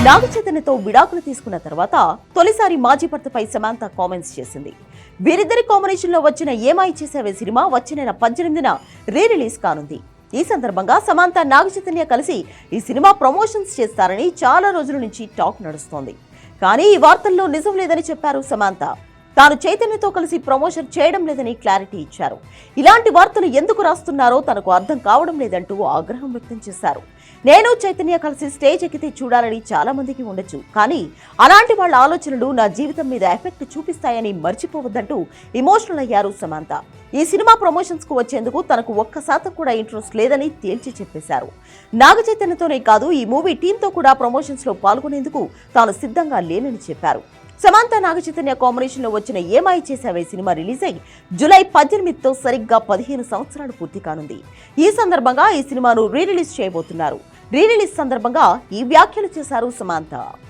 నాగ చైతన్యతో విడాకులు తీసుకున్న తర్వాత తొలిసారి మాజీ భర్తపై సమాంత కామెంట్స్ చేసింది. వీరిద్దరి కాంబినేషన్ లో వచ్చిన ఏమాయి చేసేవే సినిమా వచ్చే నెల 18న రీ రిలీజ్ కానుంది. ఈ సందర్భంగా సమాంత నాగ చైతన్య కలిసి ఈ సినిమా ప్రమోషన్స్ చేస్తారని చాలా రోజుల నుంచి టాక్ నడుస్తోంది. కానీ ఈ వార్తల్లో నిజం లేదని చెప్పారు సమాంత. తాను చైతన్యతో కలిసి ప్రమోషన్ చేయడం లేదని క్లారిటీ ఇచ్చారు. ఇలాంటి వార్తలు ఎందుకు రాస్తున్నారో తనకు అర్థం కావడం లేదంటూ ఆగ్రహం వ్యక్తం చేశారు. నేను చైతన్య కలిసి స్టేజ్ ఎక్కితే చూడాలని చాలా మందికి ఉండొచ్చు, కానీ అలాంటి వాళ్ళ ఆలోచనలు నా జీవితం మీద ఎఫెక్ట్ చూపిస్తాయని మర్చిపోవద్దంటూ ఎమోషనల్ అయ్యారు సమాంత. ఈ సినిమా ప్రమోషన్స్ కు వచ్చేందుకు తనకు 1% కూడా ఇంట్రెస్ట్ లేదని తేల్చి చెప్పేశారు. నాగ చైతన్యతోనే కాదు, ఈ మూవీ టీంతో కూడా ప్రమోషన్స్ లో పాల్గొనేందుకు తాను సిద్ధంగా లేనని చెప్పారు. సమాంత నాగ చైతన్య కాంబినేషన్ లో వచ్చిన ఏమాయి చేసావే సినిమా రిలీజ్ అయి జూలై 18తో సరిగ్గా 15 సంవత్సరాలు పూర్తి కానుంది. ఈ సందర్భంగా ఈ సినిమాను రీ రిలీజ్ చేయబోతున్నారు. రీ రిలీజ్ సందర్భంగా ఈ వ్యాఖ్యలు చేశారు సమాంత.